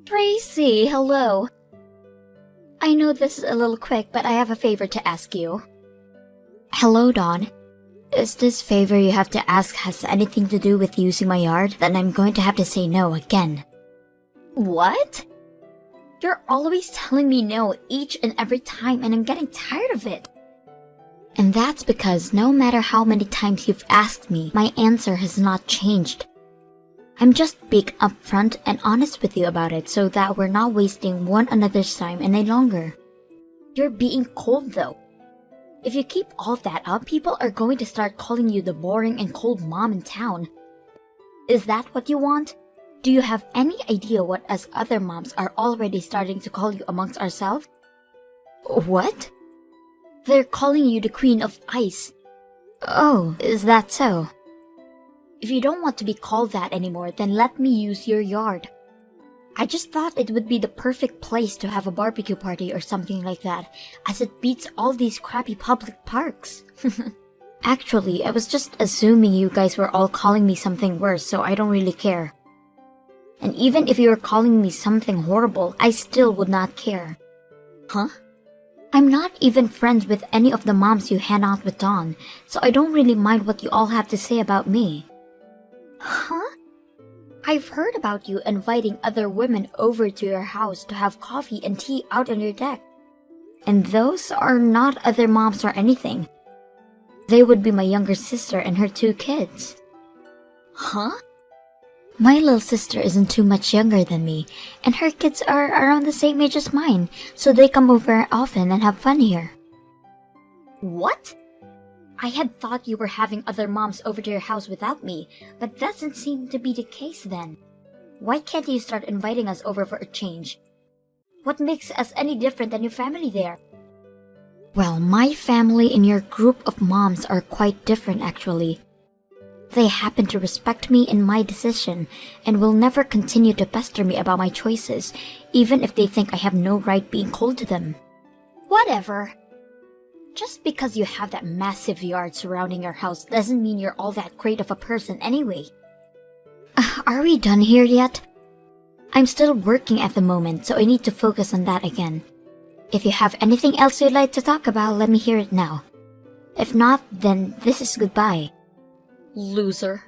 Tracy, hello. I know this is a little quick, but I have a favor to ask you. Hello, Dawn. Is this favor you have to ask has anything to do with using my yard? Then I'm going to have to say no again. What? You're always telling me no each and every time, and I'm getting tired of it. And that's because no matter how many times you've asked me, my answer has not changed. I'm just being upfront and honest with you about it so that we're not wasting one another's time any longer. You're being cold though. If you keep all of that up, people are going to start calling you the boring and cold mom in town. Is that what you want? Do you have any idea what us other moms are already starting to call you amongst ourselves? What? They're calling you the Queen of Ice. Oh, is that so? If you don't want to be called that anymore, then let me use your yard. I just thought it would be the perfect place to have a barbecue party or something like that, as it beats all these crappy public parks. Actually, I was just assuming you guys were all calling me something worse, so I don't really care. And even if you were calling me something horrible, I still would not care. Huh? I'm not even friends with any of the moms you hang out with, Dawn, so I don't really mind what you all have to say about me. Huh? I've heard about you inviting other women over to your house to have coffee and tea out on your deck. And those are not other moms or anything. They would be my younger sister and her 2 kids. Huh? My little sister isn't too much younger than me, and her kids are around the same age as mine, so they come over often and have fun here. What? I had thought you were having other moms over to your house without me, but that doesn't seem to be the case then. Why can't you start inviting us over for a change? What makes us any different than your family there? Well, my family and your group of moms are quite different actually. They happen to respect me and my decision, and will never continue to pester me about my choices, even if they think I have no right being cold to them. Whatever. Just because you have that massive yard surrounding your house doesn't mean you're all that great of a person anyway. Are we done here yet? I'm still working at the moment, so I need to focus on that again. If you have anything else you'd like to talk about, let me hear it now. If not, then this is goodbye. Loser.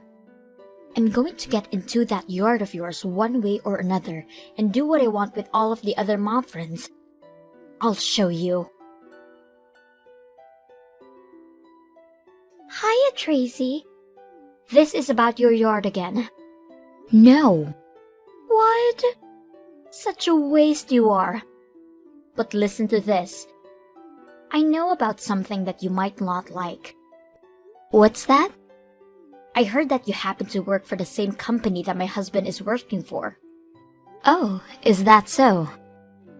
I'm going to get into that yard of yours one way or another and do what I want with all of the other mom friends. I'll show you. Hiya, Tracy. This is about your yard again. No. What? Such a waste you are. But listen to this. I know about something that you might not like. What's that? I heard that you happen to work for the same company that my husband is working for. Oh, is that so?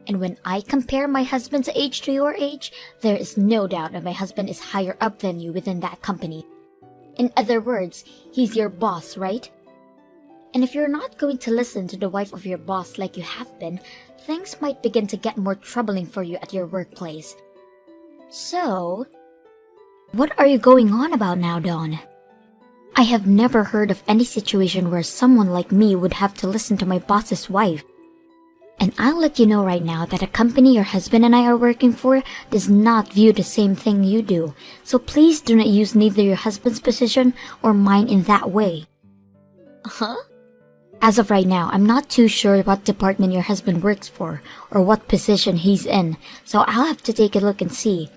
And when I compare my husband's age to your age, there is no doubt that my husband is higher up than you within that company. In other words, he's your boss, right? And if you're not going to listen to the wife of your boss like you have been, things might begin to get more troubling for you at your workplace. So, what are you going on about now, Dawn? I have never heard of any situation where someone like me would have to listen to my boss's wife. And I'll let you know right now that a company your husband and I are working for does not view the same thing you do, so please do not use neither your husband's position or mine in that way. Huh? As of right now, I'm not too sure what department your husband works for or what position he's in, so I'll have to take a look and see.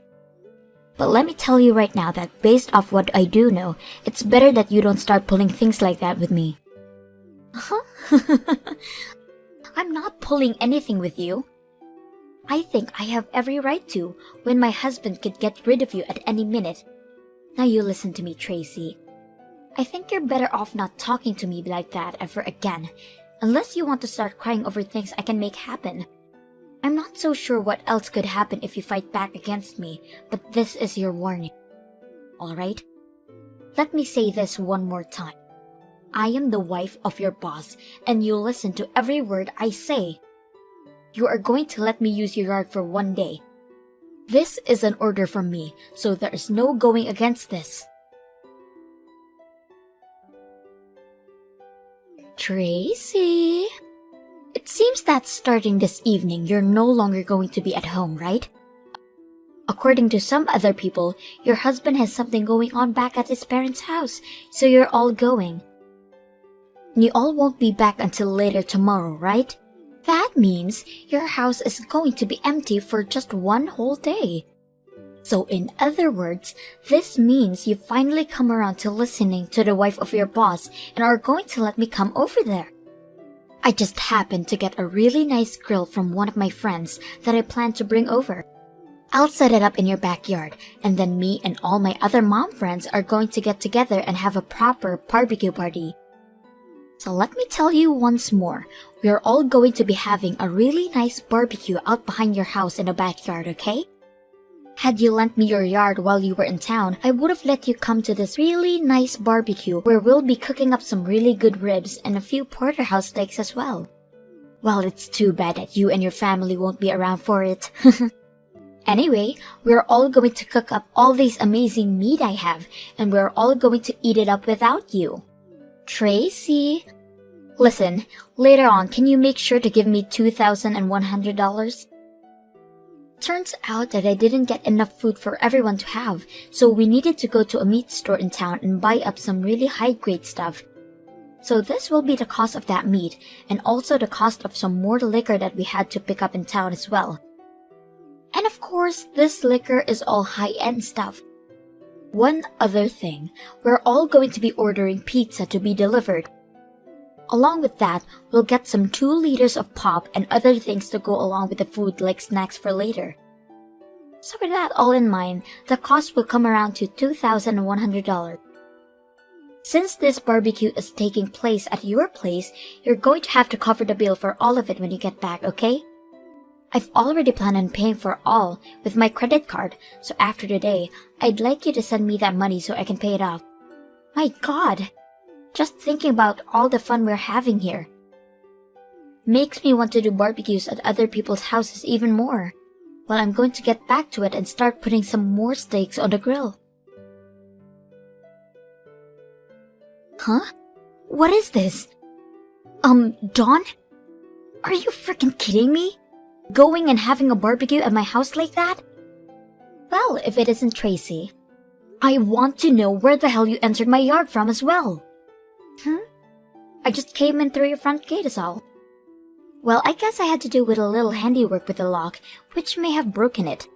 But let me tell you right now that based off what I do know, it's better that you don't start pulling things like that with me. Huh? I'm not pulling anything with you. I think I have every right to, when my husband could get rid of you at any minute. Now you listen to me, Tracy. I think you're better off not talking to me like that ever again, unless you want to start crying over things I can make happen. I'm not so sure what else could happen if you fight back against me, but this is your warning. Alright? Let me say this one more time. I am the wife of your boss, and you'll listen to every word I say. You are going to let me use your yard for one day. This is an order from me, so there is no going against this. Tracy? It seems seems that starting this evening, you're no longer going to be at home, right? According to some other people, your husband has something going on back at his parents' house, so you're all going. You all won't be back until later tomorrow, right? That means your house is going to be empty for just one whole day. So in other words, this means you finally come around to listening to the wife of your boss and are going to let me come over there. I just happened to get a really nice grill from one of my friends that I plan to bring over. I'll set it up in your backyard, and then me and all my other mom friends are going to get together and have a proper barbecue party. So let me tell you once more, we are all going to be having a really nice barbecue out behind your house in the backyard, okay? Had you lent me your yard while you were in town, I would have let you come to this really nice barbecue where we'll be cooking up some really good ribs and a few porterhouse steaks as well. Well, it's too bad that you and your family won't be around for it. Anyway, we're all going to cook up all this amazing meat I have, and we're all going to eat it up without you. Tracy! Listen, later on, can you make sure to give me $2,100? Turns out that I didn't get enough food for everyone to have, so we needed to go to a meat store in town and buy up some really high-grade stuff. So this will be the cost of that meat, and also the cost of some more liquor that we had to pick up in town as well. And of course, this liquor is all high-end stuff. One other thing, we're all going to be ordering pizza to be delivered. Along with that, we'll get some 2 liters of pop and other things to go along with the food like snacks for later. So with that all in mind, the cost will come around to $2,100. Since this barbecue is taking place at your place, you're going to have to cover the bill for all of it when you get back, okay? I've already planned on paying for all with my credit card, so after today, I'd like you to send me that money so I can pay it off. My God! Just thinking about all the fun we're having here makes me want to do barbecues at other people's houses even more. Well, I'm going to get back to it and start putting some more steaks on the grill. Huh? What is this? Dawn? Are you freaking kidding me? Going and having a barbecue at my house like that? Well, if it isn't Tracy. I want to know where the hell you entered my yard from as well. I just came in through your front gate is all. Well, I guess I had to do with a little handiwork with the lock, which may have broken it.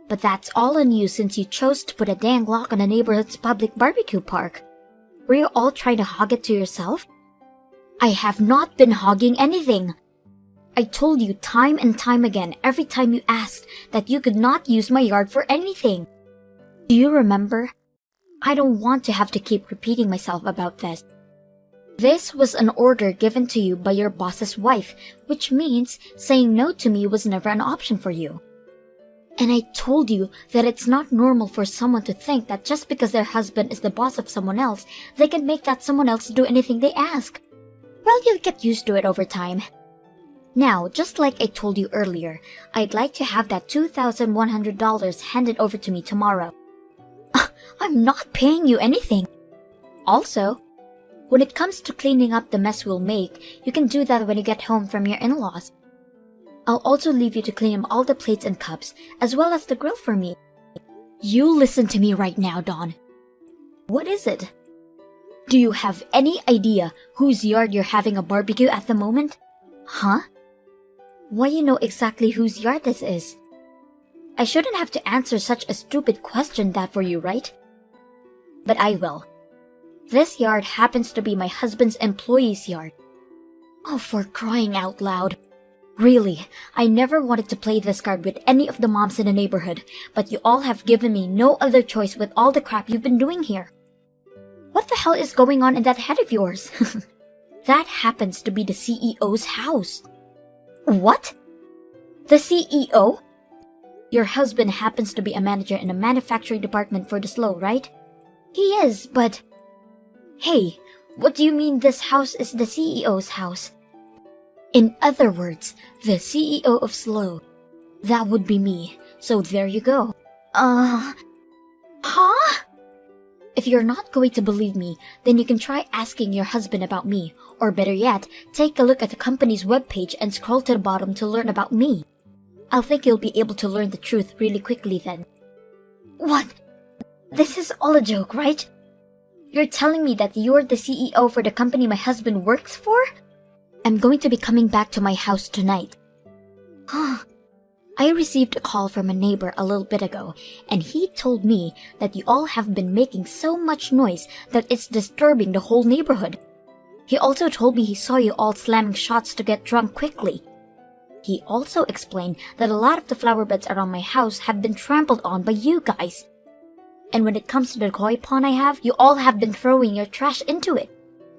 But that's all on you since you chose to put a dang lock on the neighborhood's public barbecue park. Were you all trying to hog it to yourself? I have not been hogging anything. I told you time and time again every time you asked that you could not use my yard for anything. Do you remember? I don't want to have to keep repeating myself about this. This was an order given to you by your boss's wife, which means saying no to me was never an option for you. And I told you that it's not normal for someone to think that just because their husband is the boss of someone else, they can make that someone else do anything they ask. Well, you'll get used to it over time. Now, just like I told you earlier, I'd like to have that $2,100 handed over to me tomorrow. I'm not paying you anything. Also, when it comes to cleaning up the mess we'll make, you can do that when you get home from your in-laws. I'll also leave you to clean up all the plates and cups, as well as the grill for me. You listen to me right now, Dawn. What is it? Do you have any idea whose yard you're having a barbecue at the moment? Huh? Why you know exactly whose yard this is? I shouldn't have to answer such a stupid question that for you, right? But I will. This yard happens to be my husband's employee's yard. Oh, for crying out loud. Really, I never wanted to play this card with any of the moms in the neighborhood, but you all have given me no other choice with all the crap you've been doing here. What the hell is going on in that head of yours? That happens to be the CEO's house. What? The CEO? Your husband happens to be a manager in the manufacturing department for the Slow, right? He is, but... Hey, what do you mean this house is the CEO's house? In other words, the CEO of Slow. That would be me, so there you go. Huh? If you're not going to believe me, then you can try asking your husband about me, or better yet, take a look at the company's webpage and scroll to the bottom to learn about me. I think you'll be able to learn the truth really quickly then. What? This is all a joke, right? You're telling me that you're the CEO for the company my husband works for? I'm going to be coming back to my house tonight. I received a call from a neighbor a little bit ago, and he told me that you all have been making so much noise that it's disturbing the whole neighborhood. He also told me he saw you all slamming shots to get drunk quickly. He also explained that a lot of the flower beds around my house have been trampled on by you guys. And when it comes to the koi pond I have, you all have been throwing your trash into it.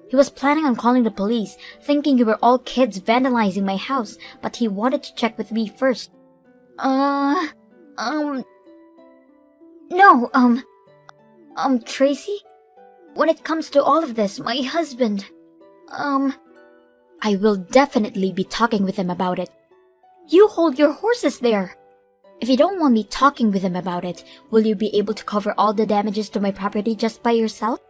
He was planning on calling the police, thinking you were all kids vandalizing my house, but he wanted to check with me first. Tracy? When it comes to all of this, my husband, I will definitely be talking with him about it. You hold your horses there. If you don't want me talking with him about it, will you be able to cover all the damages to my property just by yourself?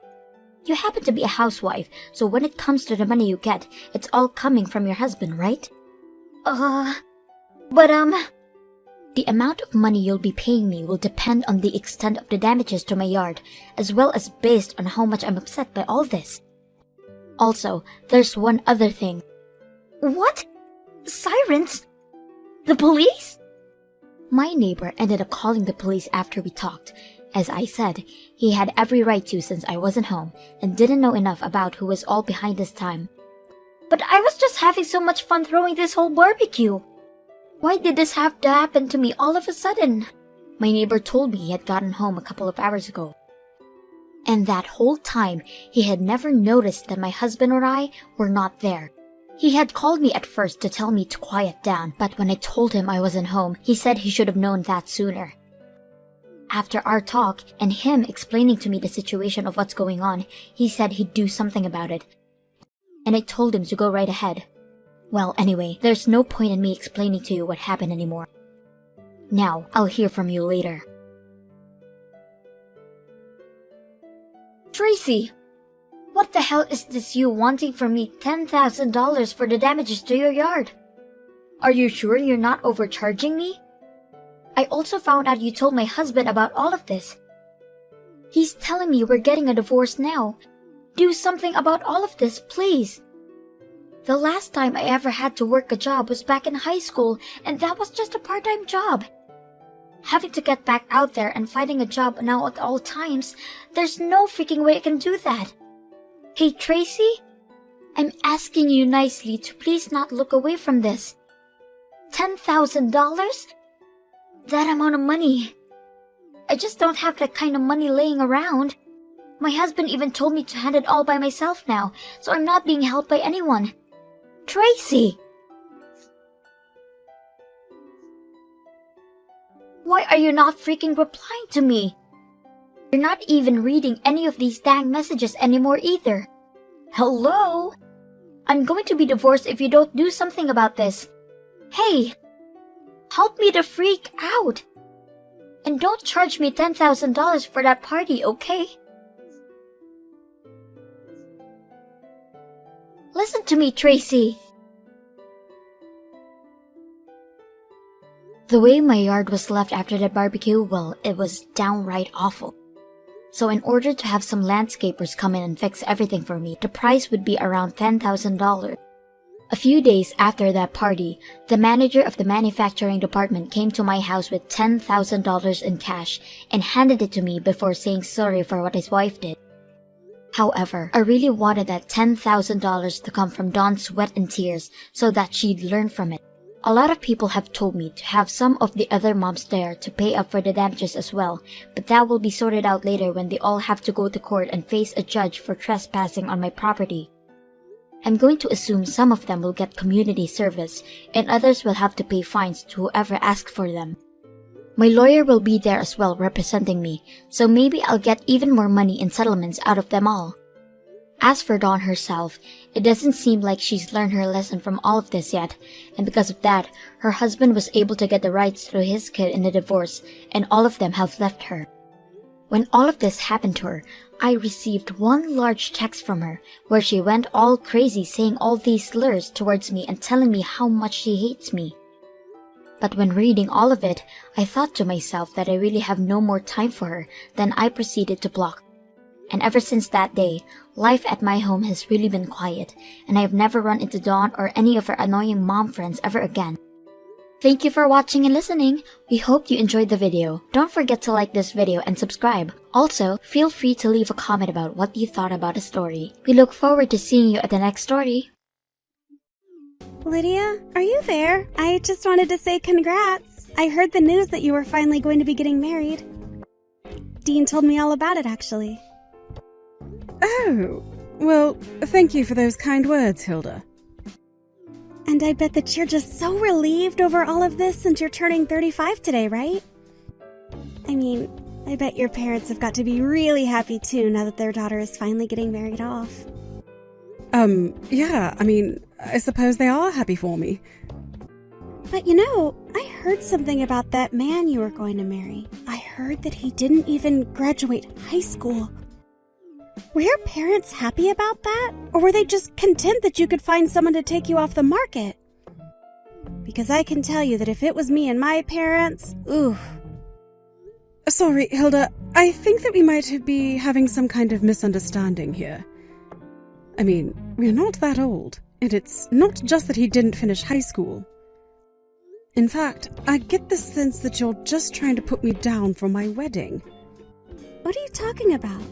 You happen to be a housewife, so when it comes to the money you get, it's all coming from your husband, right? The amount of money you'll be paying me will depend on the extent of the damages to my yard, as well as based on how much I'm upset by all this. Also, there's one other thing. What? Sirens? The police? My neighbor ended up calling the police after we talked. As I said, he had every right to since I wasn't home and didn't know enough about who was all behind this time. But I was just having so much fun throwing this whole barbecue. Why did this have to happen to me all of a sudden? My neighbor told me he had gotten home a couple of hours ago. And that whole time, he had never noticed that my husband or I were not there. He had called me at first to tell me to quiet down, but when I told him I wasn't home, he said he should have known that sooner. After our talk and him explaining to me the situation of what's going on, he said he'd do something about it. And I told him to go right ahead. Well, anyway, there's no point in me explaining to you what happened anymore. Now, I'll hear from you later. Tracy! What the hell is this you wanting from me $10,000 for the damages to your yard? Are you sure you're not overcharging me? I also found out you told my husband about all of this. He's telling me we're getting a divorce now. Do something about all of this, please. The last time I ever had to work a job was back in high school, and that was just a part-time job. Having to get back out there and finding a job now at all times, there's no freaking way I can do that. Hey, Tracy? I'm asking you nicely to please not look away from this. $10,000? That amount of money. I just don't have that kind of money laying around. My husband even told me to hand it all by myself now, so I'm not being helped by anyone. Tracy! Why are you not freaking replying to me? You're not even reading any of these dang messages anymore either. Hello? I'm going to be divorced if you don't do something about this. Hey! Help me to freak out! And don't charge me $10,000 for that party, okay? Listen to me, Tracy! The way my yard was left after the barbecue, well, it was downright awful. So in order to have some landscapers come in and fix everything for me, the price would be around $10,000. A few days after that party, the manager of the manufacturing department came to my house with $10,000 in cash and handed it to me before saying sorry for what his wife did. However, I really wanted that $10,000 to come from Dawn's sweat and tears so that she'd learn from it. A lot of people have told me to have some of the other moms there to pay up for the damages as well, but that will be sorted out later when they all have to go to court and face a judge for trespassing on my property. I'm going to assume some of them will get community service, and others will have to pay fines to whoever asks for them. My lawyer will be there as well representing me, so maybe I'll get even more money in settlements out of them all. As for Dawn herself, it doesn't seem like she's learned her lesson from all of this yet, and because of that, her husband was able to get the rights through his kid in the divorce, and all of them have left her. When all of this happened to her, I received one large text from her where she went all crazy saying all these slurs towards me and telling me how much she hates me. But when reading all of it, I thought to myself that I really have no more time for her, then I proceeded to block. And ever since that day, life at my home has really been quiet, and I have never run into Dawn or any of her annoying mom friends ever again. Thank you for watching and listening. We hope you enjoyed the video. Don't forget to like this video and subscribe. Also, feel free to leave a comment about what you thought about the story. We look forward to seeing you at the next story. Lydia, are you there? I just wanted to say congrats. I heard the news that you were finally going to be getting married. Dean told me all about it, actually. Oh, well, thank you for those kind words, Hilda. And I bet that you're just so relieved over all of this since you're turning 35 today, right? I mean, I bet your parents have got to be really happy too now that their daughter is finally getting married off. Yeah, I suppose they are happy for me. But you know, I heard something about that man you were going to marry. I heard that he didn't even graduate high school. Were your parents happy about that? Or were they just content that you could find someone to take you off the market? Because I can tell you that if it was me and my parents, ooh. Sorry, Hilda, I think that we might be having some kind of misunderstanding here. I mean, we're not that old, and it's not just that he didn't finish high school. In fact, I get the sense that you're just trying to put me down for my wedding. What are you talking about?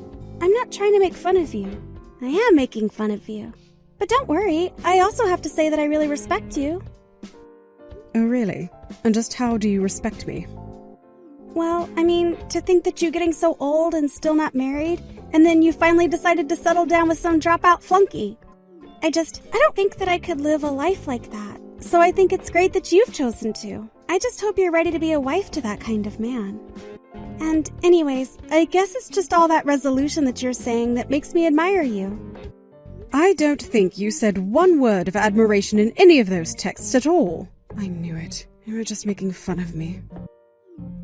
I'm not trying to make fun of you. I am making fun of you. But don't worry, I also have to say that I really respect you. Oh, really? And just how do you respect me? Well, to think that you're getting so old and still not married, and then you finally decided to settle down with some dropout flunky. I don't think that I could live a life like that. So I think it's great that you've chosen to. I just hope you're ready to be a wife to that kind of man. And anyways, I guess it's just all that resolution that you're saying that makes me admire you. I don't think you said one word of admiration in any of those texts at all. I knew it. You were just making fun of me.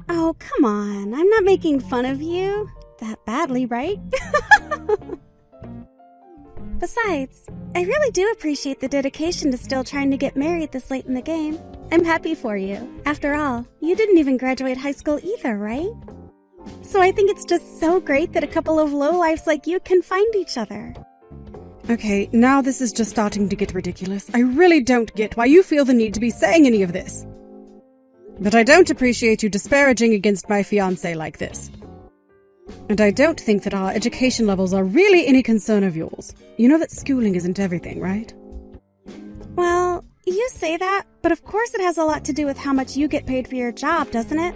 Oh, come on. I'm not making fun of you. That badly, right? Besides, I really do appreciate the dedication to still trying to get married this late in the game. I'm happy for you. After all, you didn't even graduate high school either, right? So I think it's just so great that a couple of lowlifes like you can find each other. Okay, now this is just starting to get ridiculous. I really don't get why you feel the need to be saying any of this. But I don't appreciate you disparaging against my fiancé like this. And I don't think that our education levels are really any concern of yours. You know that schooling isn't everything, right? Well, you say that, but of course it has a lot to do with how much you get paid for your job, doesn't it?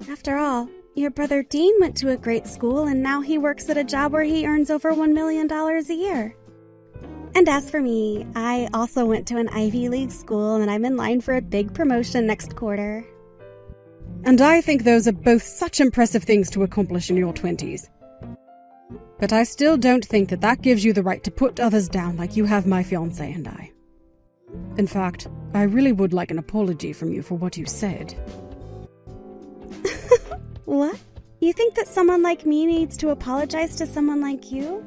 After all, your brother Dean went to a great school and now he works at a job where he earns over $1 million a year. And as for me, I also went to an Ivy League school and I'm in line for a big promotion next quarter. And I think those are both such impressive things to accomplish in your 20s. But I still don't think that that gives you the right to put others down like you have my fiancé and I. In fact, I really would like an apology from you for what you said. What? You think that someone like me needs to apologize to someone like you?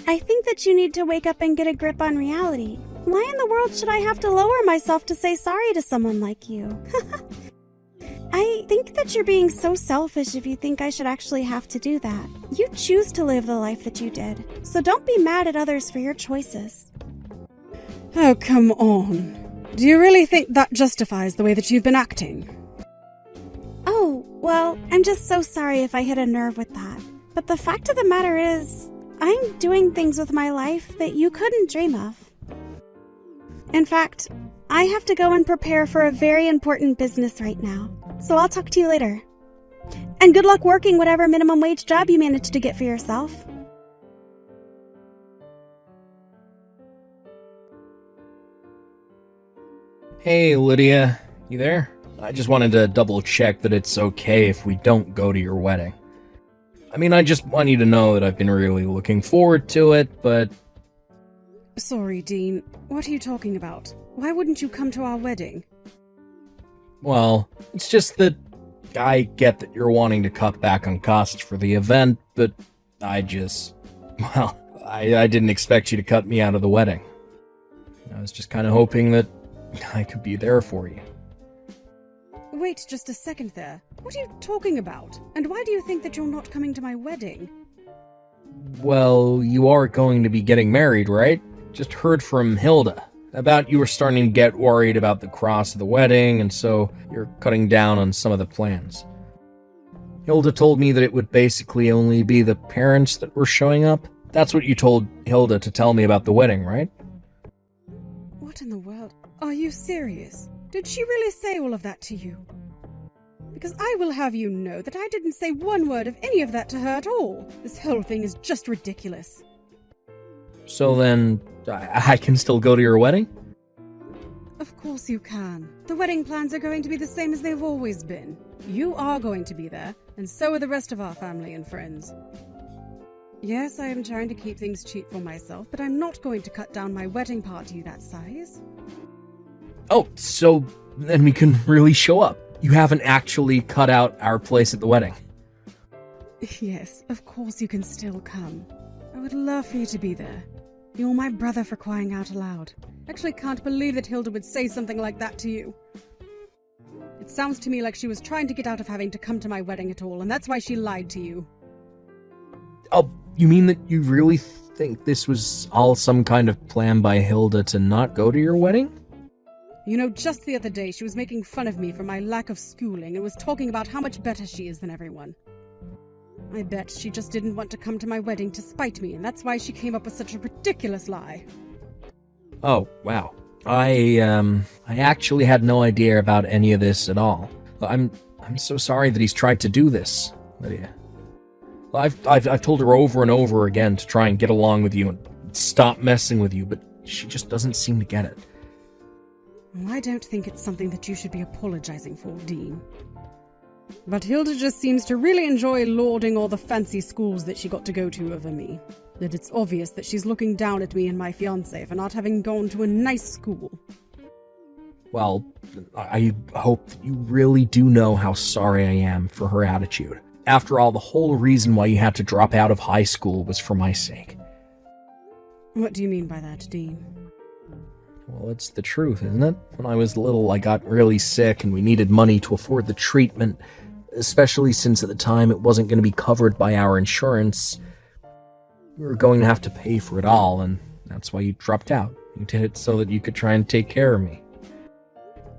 I think that you need to wake up and get a grip on reality. Why in the world should I have to lower myself to say sorry to someone like you? I think that you're being so selfish if you think I should actually have to do that. You choose to live the life that you did, so don't be mad at others for your choices. Oh, come on. Do you really think that justifies the way that you've been acting? Oh, well, I'm just so sorry if I hit a nerve with that. But the fact of the matter is, I'm doing things with my life that you couldn't dream of. In fact, I have to go and prepare for a very important business right now, so I'll talk to you later. And good luck working whatever minimum wage job you manage to get for yourself. Hey, Lydia. You there? I just wanted to double check that it's okay if we don't go to your wedding. I just want you to know that I've been really looking forward to it, but... Sorry, Dean. What are you talking about? Why wouldn't you come to our wedding? Well, it's just that I get that you're wanting to cut back on costs for the event, but I didn't expect you to cut me out of the wedding. I was just kind of hoping that I could be there for you. Wait just a second there. What are you talking about? And why do you think that you're not coming to my wedding? Well, you are going to be getting married, right? Just heard from Hilda about you were starting to get worried about the cross of the wedding, and so you're cutting down on some of the plans. Hilda told me that it would basically only be the parents that were showing up. That's what you told Hilda to tell me about the wedding, right? What in the world? Are you serious? Did she really say all of that to you? Because I will have you know that I didn't say one word of any of that to her at all. This whole thing is just ridiculous. So then, I can still go to your wedding? Of course you can. The wedding plans are going to be the same as they've always been. You are going to be there, and so are the rest of our family and friends. Yes, I am trying to keep things cheap for myself, but I'm not going to cut down my wedding party that size. Oh, so then we can really show up. You haven't actually cut out our place at the wedding. Yes, of course you can still come. I would love for you to be there. You're my brother, for crying out aloud. Actually can't believe that Hilda would say something like that to you. It sounds to me like she was trying to get out of having to come to my wedding at all, and that's why she lied to you. Oh, you mean that you really think this was all some kind of plan by Hilda to not go to your wedding? You know, just the other day she was making fun of me for my lack of schooling and was talking about how much better she is than everyone. I bet she just didn't want to come to my wedding to spite me, and that's why she came up with such a ridiculous lie. Oh, wow. I actually had no idea about any of this at all. I'm so sorry that he's tried to do this, Lydia. I've told her over and over again to try and get along with you and stop messing with you, but she just doesn't seem to get it. Well, I don't think it's something that you should be apologizing for, Dean. But Hilda just seems to really enjoy lauding all the fancy schools that she got to go to over me. That it's obvious that she's looking down at me and my fiancé for not having gone to a nice school. Well, I hope that you really do know how sorry I am for her attitude. After all, the whole reason why you had to drop out of high school was for my sake. What do you mean by that, Dean? Well, it's the truth, isn't it? When I was little, I got really sick and we needed money to afford the treatment, especially since at the time it wasn't going to be covered by our insurance. We were going to have to pay for it all, and that's why you dropped out. You did it so that you could try and take care of me.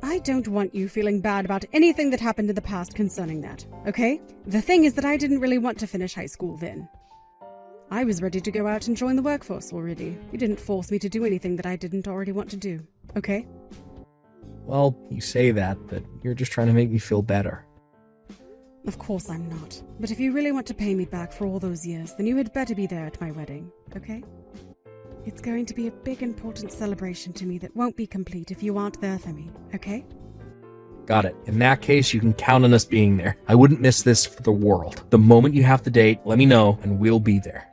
I don't want you feeling bad about anything that happened in the past concerning that, okay? The thing is that I didn't really want to finish high school then. I was ready to go out and join the workforce already. You didn't force me to do anything that I didn't already want to do, okay? Well, you say that, but you're just trying to make me feel better. Of course I'm not. But if you really want to pay me back for all those years, then you had better be there at my wedding, okay? It's going to be a big, important celebration to me that won't be complete if you aren't there for me, okay? Got it. In that case, you can count on us being there. I wouldn't miss this for the world. The moment you have the date, let me know, and we'll be there.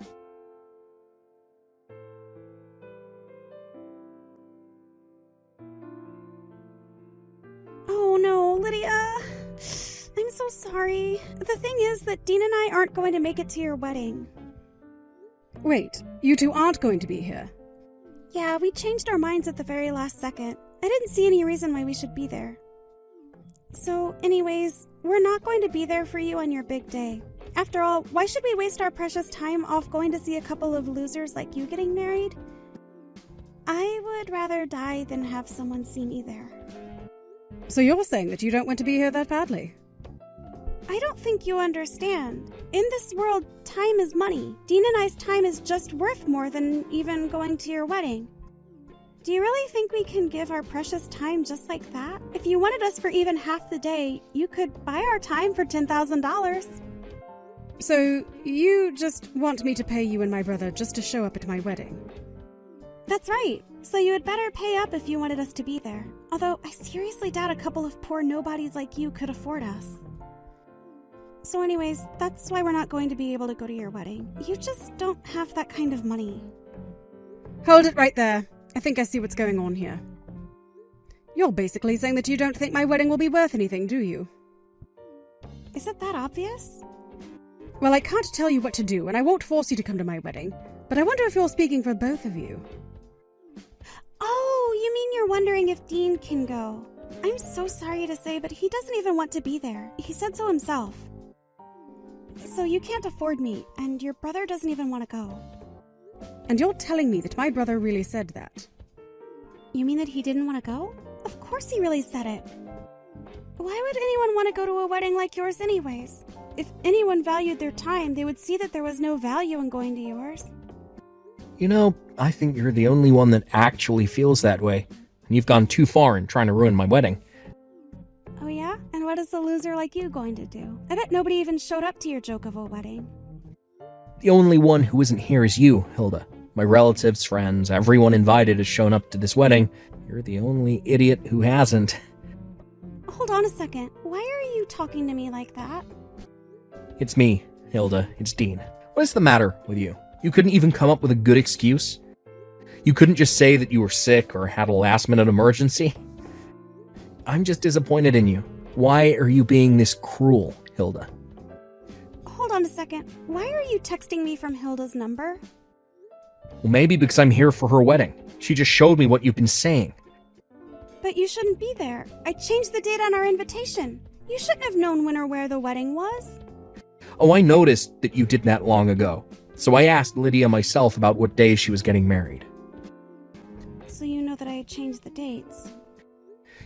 Oh no, Lydia. I'm so sorry. The thing is that Dean and I aren't going to make it to your wedding. Wait, you two aren't going to be here? Yeah, we changed our minds at the very last second. I didn't see any reason why we should be there. So, anyways, we're not going to be there for you on your big day. After all, why should we waste our precious time off going to see a couple of losers like you getting married? I would rather die than have someone see me there. So you're saying that you don't want to be here that badly? I don't think you understand. In this world, time is money. Dean and I's time is just worth more than even going to your wedding. Do you really think we can give our precious time just like that? If you wanted us for even half the day, you could buy our time for $10,000. So you just want me to pay you and my brother just to show up at my wedding? That's right. So you had better pay up if you wanted us to be there. Although I seriously doubt a couple of poor nobodies like you could afford us. So anyways, that's why we're not going to be able to go to your wedding. You just don't have that kind of money. Hold it right there. I think I see what's going on here. You're basically saying that you don't think my wedding will be worth anything, do you? Is it that obvious? Well, I can't tell you what to do, and I won't force you to come to my wedding, but I wonder if you're speaking for both of you. Oh, you mean you're wondering if Dean can go? I'm so sorry to say, but he doesn't even want to be there. He said so himself. So you can't afford me, and your brother doesn't even want to go. And you're telling me that my brother really said that? You mean that he didn't want to go? Of course he really said it. Why would anyone want to go to a wedding like yours anyways? If anyone valued their time, they would see that there was no value in going to yours. You know, I think you're the only one that actually feels that way. And you've gone too far in trying to ruin my wedding. Oh yeah? And what is a loser like you going to do? I bet nobody even showed up to your joke of a wedding. The only one who isn't here is you, Hilda. My relatives, friends, everyone invited has shown up to this wedding. You're the only idiot who hasn't. Hold on a second. Why are you talking to me like that? It's me, Hilda. It's Dean. What is the matter with you? You couldn't even come up with a good excuse? You couldn't just say that you were sick or had a last-minute emergency? I'm just disappointed in you. Why are you being this cruel, Hilda? Hold on a second. Why are you texting me from Hilda's number? Well, maybe because I'm here for her wedding. She just showed me what you've been saying. But you shouldn't be there. I changed the date on our invitation. You shouldn't have known when or where the wedding was. Oh, I noticed that you did that long ago. So I asked Lydia myself about what day she was getting married. So you know that I had changed the dates.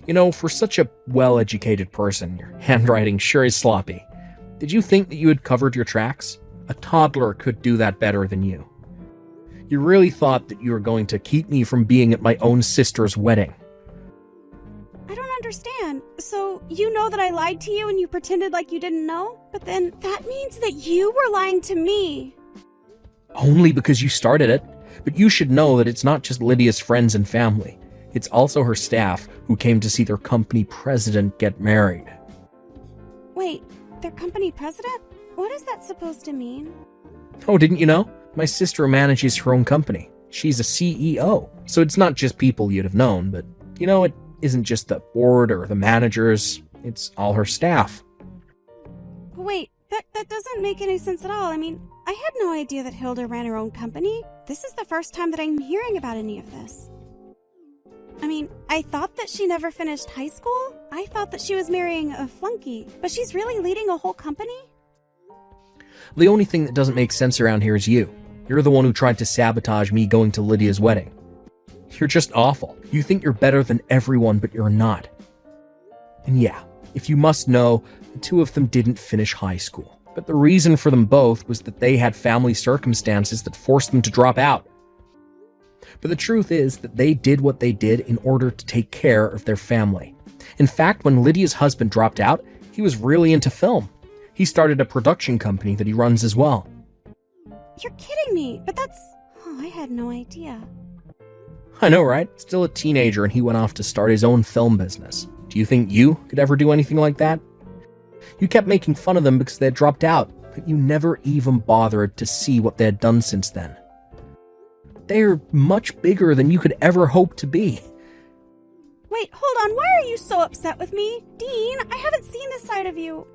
You know, for such a well-educated person, your handwriting sure is sloppy. Did you think that you had covered your tracks? A toddler could do that better than you. You really thought that you were going to keep me from being at my own sister's wedding. I don't understand. So you know that I lied to you and you pretended like you didn't know? But then that means that you were lying to me. Only because you started it. But you should know that it's not just Lydia's friends and family. It's also her staff who came to see their company president get married. Wait, their company president? What is that supposed to mean? Oh, didn't you know? My sister manages her own company. She's a CEO. So it's not just people you'd have known, but, you know, it isn't just the board or the managers. It's all her staff. Wait, that doesn't make any sense at all. I mean, I had no idea that Hilda ran her own company. This is the first time that I'm hearing about any of this. I mean, I thought that she never finished high school. I thought that she was marrying a flunky, but she's really leading a whole company? The only thing that doesn't make sense around here is you. You're the one who tried to sabotage me going to Lydia's wedding. You're just awful. You think you're better than everyone, but you're not. And yeah, if you must know, the two of them didn't finish high school. But the reason for them both was that they had family circumstances that forced them to drop out. But the truth is that they did what they did in order to take care of their family. In fact, when Lydia's husband dropped out, he was really into film. He started a production company that he runs as well. You're kidding me, but that's... Oh, I had no idea. I know, right? Still a teenager and he went off to start his own film business. Do you think you could ever do anything like that? You kept making fun of them because they had dropped out, but you never even bothered to see what they had done since then. They're much bigger than you could ever hope to be. Wait, hold on, why are you so upset with me? Dean, I haven't seen this side of you.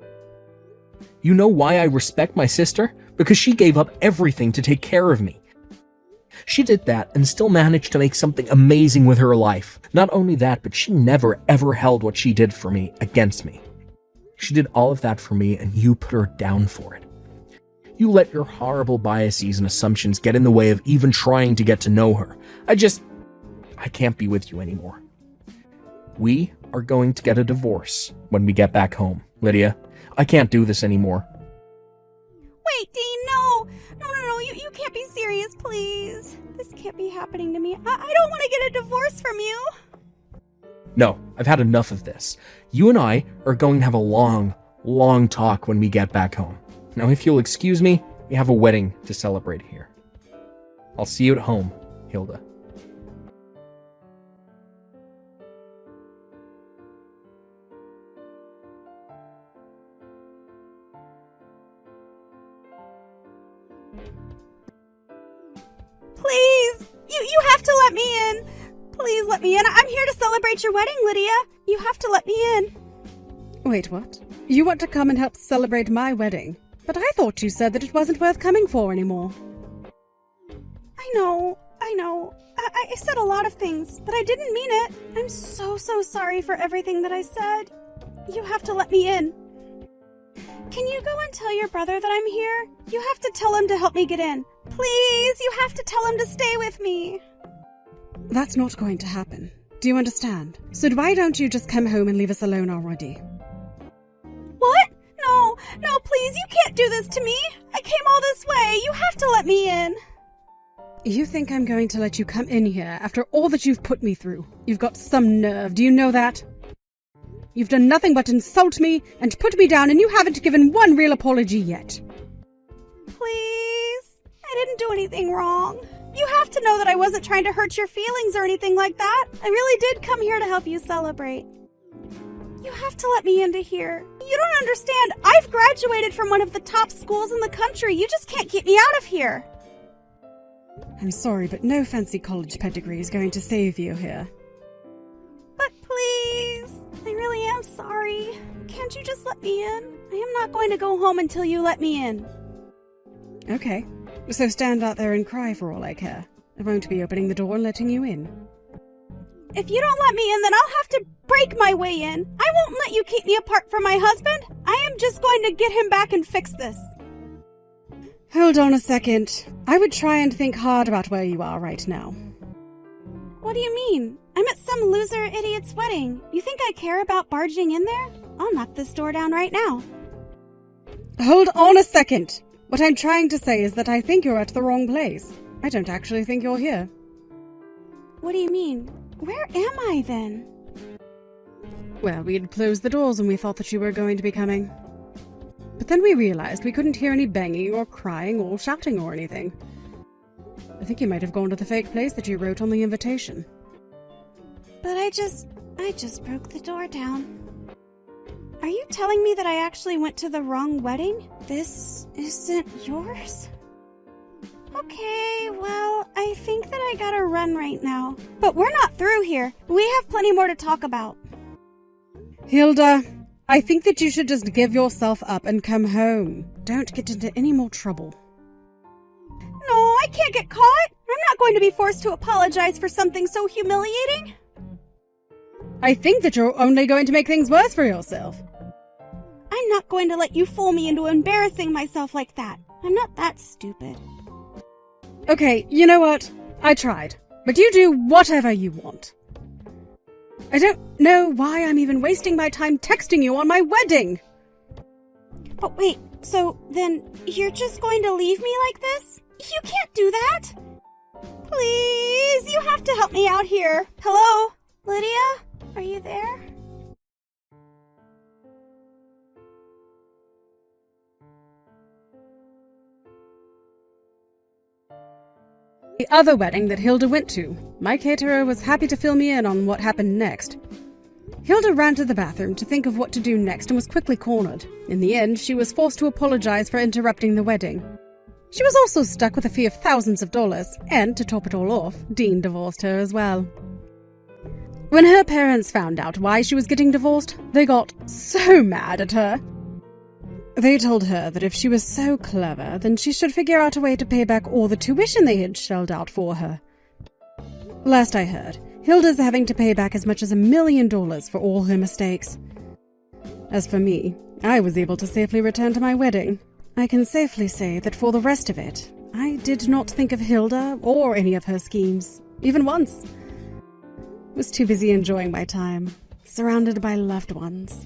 You know why I respect my sister? Because she gave up everything to take care of me. She did that and still managed to make something amazing with her life. Not only that, but she never ever held what she did for me against me. She did all of that for me and you put her down for it. You let your horrible biases and assumptions get in the way of even trying to get to know her. I can't be with you anymore. We are going to get a divorce when we get back home, Lydia. I can't do this anymore. Wait, Dean, no! No, you can't be serious, please. This can't be happening to me. I don't want to get a divorce from you. No, I've had enough of this. You and I are going to have a long, long talk when we get back home. Now, if you'll excuse me, we have a wedding to celebrate here. I'll see you at home, Hilda. Please! You have to let me in! Please let me in. I'm here to celebrate your wedding, Lydia. You have to let me in. Wait, what? You want to come and help celebrate my wedding, but I thought you said that it wasn't worth coming for anymore. I know. I said a lot of things, but I didn't mean it. I'm so sorry for everything that I said. You have to let me in. Can you go and tell your brother that I'm here? You have to tell him to help me get in. Please, you have to tell him to stay with me. That's not going to happen. Do you understand? So why don't you just come home and leave us alone already? What? No, please, you can't do this to me. I came all this way. You have to let me in. You think I'm going to let you come in here after all that you've put me through? You've got some nerve, do you know that? You've done nothing but insult me and put me down, and you haven't given one real apology yet. Please? I didn't do anything wrong. You have to know that I wasn't trying to hurt your feelings or anything like that. I really did come here to help you celebrate. You have to let me into here. You don't understand. I've graduated from one of the top schools in the country. You just can't keep me out of here. I'm sorry, but no fancy college pedigree is going to save you here. But please, I really am sorry. Can't you just let me in? I am not going to go home until you let me in. Okay, so stand out there and cry for all I care. I won't be opening the door and letting you in. If you don't let me in, then I'll have to break my way in. I won't let you keep me apart from my husband. I am just going to get him back and fix this. Hold on a second. I would try and think hard about where you are right now. What do you mean? I'm at some loser idiot's wedding. You think I care about barging in there? I'll knock this door down right now. Hold on a second. What I'm trying to say is that I think you're at the wrong place. I don't actually think you're here. What do you mean? Where am I then? Well, we had closed the doors when we thought that you were going to be coming. But then we realized we couldn't hear any banging or crying or shouting or anything. I think you might have gone to the fake place that you wrote on the invitation. But I just broke the door down. Are you telling me that I actually went to the wrong wedding? This isn't yours? Okay, well, I think that I gotta run right now. But we're not through here. We have plenty more to talk about. Hilda, I think that you should just give yourself up and come home. Don't get into any more trouble. No, I can't get caught. I'm not going to be forced to apologize for something so humiliating. I think that you're only going to make things worse for yourself. I'm not going to let you fool me into embarrassing myself like that. I'm not that stupid. Okay, you know what? I tried. But you do whatever you want. I don't know why I'm even wasting my time texting you on my wedding. But wait, so then you're just going to leave me like this? You can't do that. Please, you have to help me out here. Hello? Lydia? Are you there? The other wedding that Hilda went to, my caterer was happy to fill me in on what happened next. Hilda ran to the bathroom to think of what to do next and was quickly cornered. In the end, she was forced to apologize for interrupting the wedding. She was also stuck with a fee of thousands of dollars, and to top it all off, Dean divorced her as well. When her parents found out why she was getting divorced, they got so mad at her. They told her that if she was so clever, then she should figure out a way to pay back all the tuition they had shelled out for her. Last I heard, Hilda's having to pay back as much as $1 million for all her mistakes. As for me, I was able to safely return to my wedding. I can safely say that for the rest of it, I did not think of Hilda or any of her schemes, even once. I was too busy enjoying my time, surrounded by loved ones.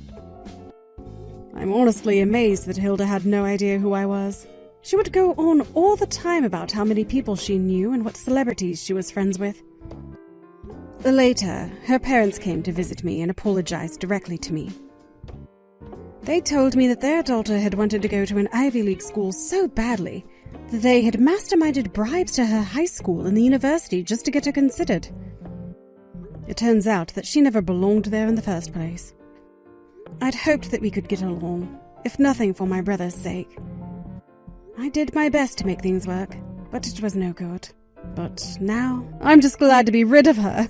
I'm honestly amazed that Hilda had no idea who I was. She would go on all the time about how many people she knew and what celebrities she was friends with. Later, her parents came to visit me and apologized directly to me. They told me that their daughter had wanted to go to an Ivy League school so badly that they had masterminded bribes to her high school and the university just to get her considered. It turns out that she never belonged there in the first place. I'd hoped that we could get along, if nothing for my brother's sake. I did my best to make things work, but it was no good. But now, I'm just glad to be rid of her.